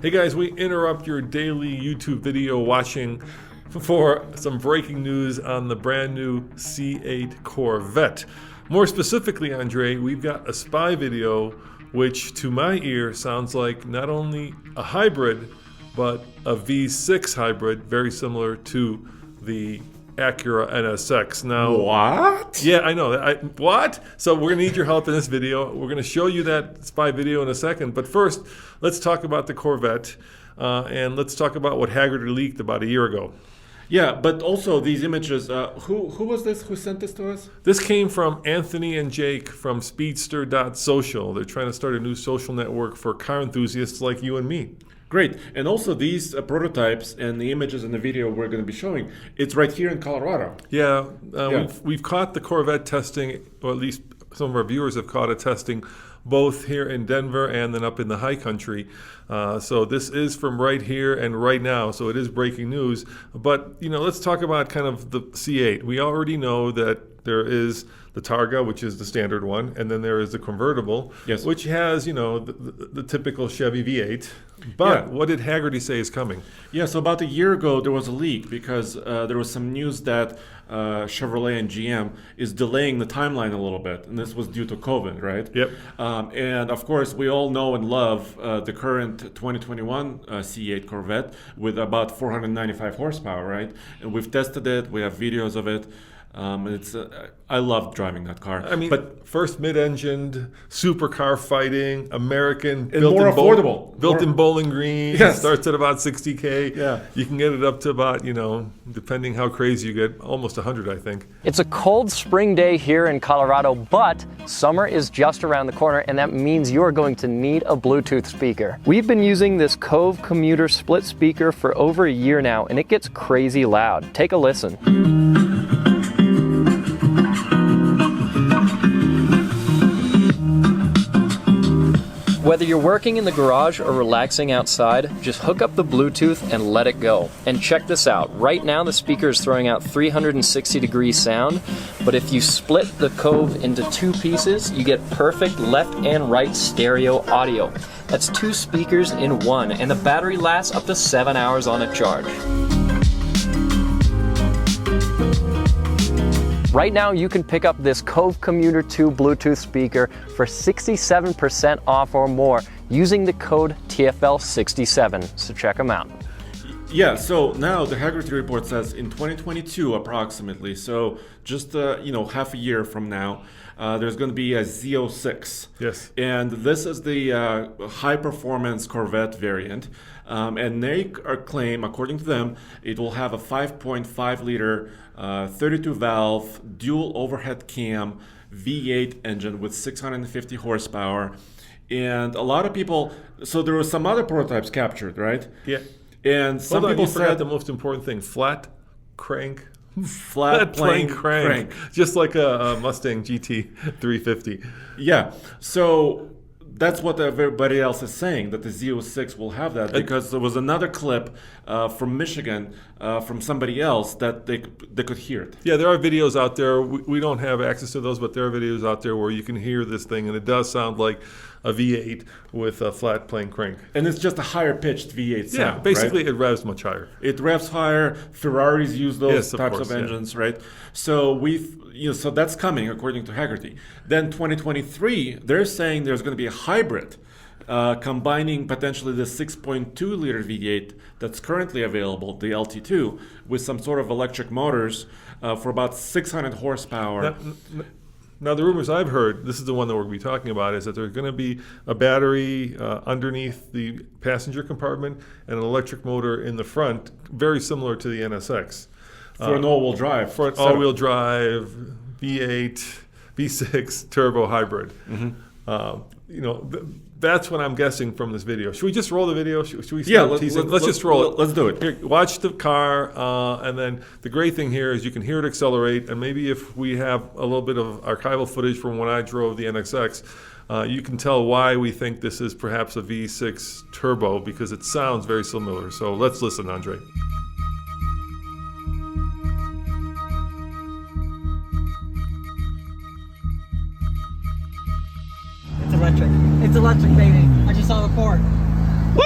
Hey guys, we interrupt your daily YouTube video watching for some breaking news on the brand new C8 Corvette. More specifically, Andre, we've got a spy video which to my ear sounds like not only a hybrid, but a V6 hybrid, very similar to the Acura NSX. Now, what? Yeah, I know. What? So we're going to need your help in this video. We're going to show you that spy video in a second. But first, let's talk about the Corvette. And let's talk about what HYBRID leaked about a year ago. Yeah, but also these images, who was this? Who sent this to us? This came from Anthony and Jake from Speedster.social. They're trying to start a new social network for car enthusiasts like you and me. Great. And also these prototypes and the images in the video we're going to be showing, it's right here in Colorado. Yeah, we've caught the Corvette testing, or at least some of our viewers have caught it testing, both here in Denver and then up in the high country. So this is from right here and right now, so it is breaking news. But, let's talk about kind of the C8. We already know that there is the Targa, which is the standard one, and then there is the convertible, yes, which has, the typical Chevy V8. But what did HYBRID say is coming? Yeah, so about a year ago, there was a leak because there was some news that Chevrolet and GM is delaying the timeline a little bit, and this was due to COVID, right? Yep. And of course, we all know and love the current 2021 C8 Corvette with about 495 horsepower, right? And we've tested it, we have videos of it. I love driving that car. I mean, but first mid-engined supercar fighting, American, and more affordable, built in Bowling Green. Yes. Starts at about $60K. Yeah, you can get it up to about, depending how crazy you get, almost 100, I think. It's a cold spring day here in Colorado, but summer is just around the corner, and that means you're going to need a Bluetooth speaker. We've been using this Cove Commuter split speaker for over a year now, and it gets crazy loud. Take a listen. Whether you're working in the garage or relaxing outside, just hook up the Bluetooth and let it go. And check this out. Right now the speaker is throwing out 360-degree sound, but if you split the Cove into two pieces, you get perfect left and right stereo audio. That's two speakers in one, and the battery lasts up to 7 hours on a charge. Right now, you can pick up this Cove Commuter 2 Bluetooth speaker for 67% off or more using the code TFL67, so check them out. Yeah, so now the HYBRID report says in 2022 approximately, so just half a year from now, there's going to be a Z06. Yes. And this is the high-performance Corvette variant. And they claim, according to them, it will have a 5.5-liter 32-valve dual overhead cam V8 engine with 650 horsepower. And a lot of people, so there were some other prototypes captured, right? Yeah. And some people forgot said the most important thing: flat crank. Flat plane crank. Just like a Mustang GT 350. Yeah. So that's what everybody else is saying, that the Z06 will have that, because there was another clip from Michigan from somebody else that they could hear it. Yeah, there are videos out there. We don't have access to those, but there are videos out there where you can hear this thing, and it does sound like a V8 with a flat plane crank. And it's just a higher pitched V8 sound. Yeah, basically right? It revs much higher. It revs higher. Ferraris use those types of engines, right? So so that's coming according to HYBRID. Then 2023, they're saying there's going to be a hybrid combining potentially the 6.2-liter V8 that's currently available, the LT2, with some sort of electric motors for about 600 horsepower. Now, the rumors I've heard, this is the one that we're going to be talking about, is that there's going to be a battery underneath the passenger compartment and an electric motor in the front, very similar to the NSX. For an all-wheel drive. For an all-wheel drive, V8, V6, turbo hybrid. Mm-hmm. That's what I'm guessing from this video. Should we just roll the video? Should we start teasing? Let's just roll it. Let's do it. Here, watch the car, and then the great thing here is you can hear it accelerate, and maybe if we have a little bit of archival footage from when I drove the NSX, you can tell why we think this is perhaps a V6 turbo, because it sounds very similar. So let's listen, Andre. It's electric. It's electric, baby. I just saw the port. Woo!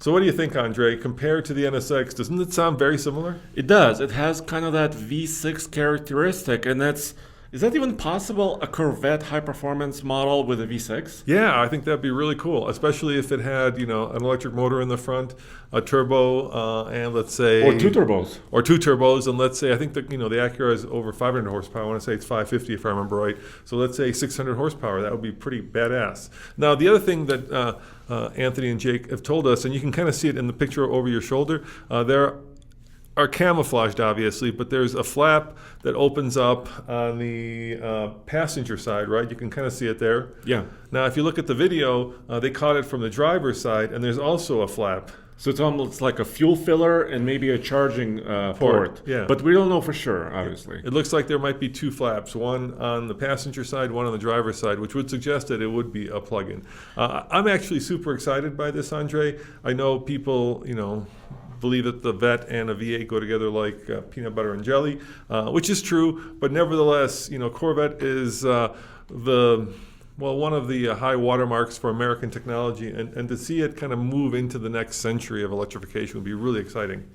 So what do you think, Andre? Compared to the NSX, doesn't it sound very similar? It does. It has kind of that V6 characteristic, and is that even possible, a Corvette high-performance model with a V6? Yeah, I think that'd be really cool, especially if it had, an electric motor in the front, a turbo, and let's say... Or two turbos. Or two turbos, and let's say, I think that, the Acura is over 500 horsepower. I want to say it's 550 if I remember right. So let's say 600 horsepower. That would be pretty badass. Now, the other thing that Anthony and Jake have told us, and you can kind of see it in the picture over your shoulder, there are camouflaged, obviously, but there's a flap that opens up on the passenger side, right? You can kind of see it there. Yeah. Now, if you look at the video, they caught it from the driver's side, and there's also a flap. So it's almost like a fuel filler and maybe a charging port. Yeah. But we don't know for sure, obviously. It looks like there might be two flaps, one on the passenger side, one on the driver's side, which would suggest that it would be a plug-in. I'm actually super excited by this, Andre. I know people, believe that the Vette and a V8 go together like peanut butter and jelly, which is true. But nevertheless, Corvette is one of the high watermarks for American technology, and to see it kind of move into the next century of electrification would be really exciting.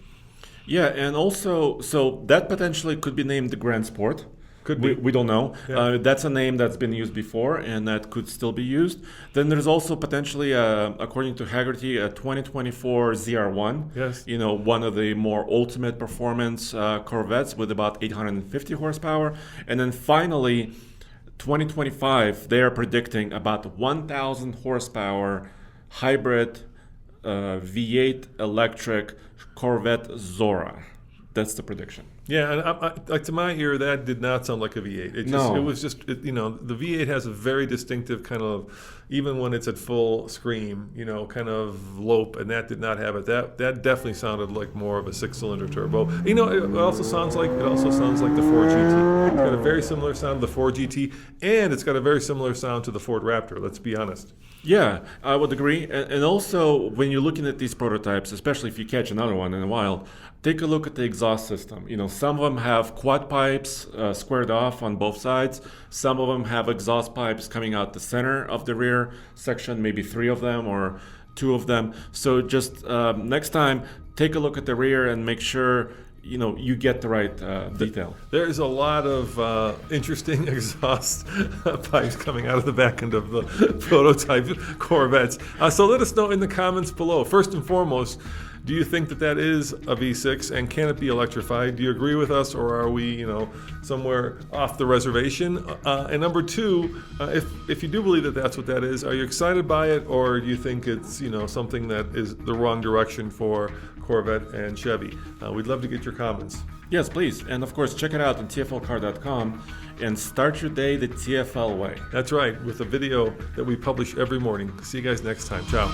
Yeah, and also, so that potentially could be named the Grand Sport. Could be. We don't know. Yeah. That's a name that's been used before, and that could still be used. Then there's also potentially, according to Haggerty, a 2024 ZR1. Yes. One of the more ultimate performance Corvettes with about 850 horsepower. And then finally, 2025, they are predicting about 1,000 horsepower hybrid V8 electric Corvette Zora. That's the prediction. Yeah, and to my ear, that did not sound like a V8. It was just, the V8 has a very distinctive kind of, even when it's at full scream, kind of lope, and that did not have it. That definitely sounded like more of a 6-cylinder turbo. It also sounds like the 4 GT. It's got a very similar sound to the 4 GT, and it's got a very similar sound to the Ford Raptor. Let's be honest. Yeah, I would agree. And also, when you're looking at these prototypes, especially if you catch another one in the wild, take a look at the exhaust system. Some of them have quad pipes squared off on both sides. Some of them have exhaust pipes coming out the center of the rear section, maybe 3 of them or 2 of them. So just next time, take a look at the rear and make sure you get the right detail. There is a lot of interesting exhaust pipes coming out of the back end of the prototype Corvettes. So let us know in the comments below. First and foremost, do you think that is a V6, and can it be electrified? Do you agree with us, or are we, somewhere off the reservation? And number 2, if you do believe that that's what that is, are you excited by it, or do you think it's, something that is the wrong direction for Corvette and Chevy? We'd love to get your comments. Yes, please. And of course, check it out on TFLcar.com and start your day the TFL way. That's right, with a video that we publish every morning. See you guys next time. Ciao.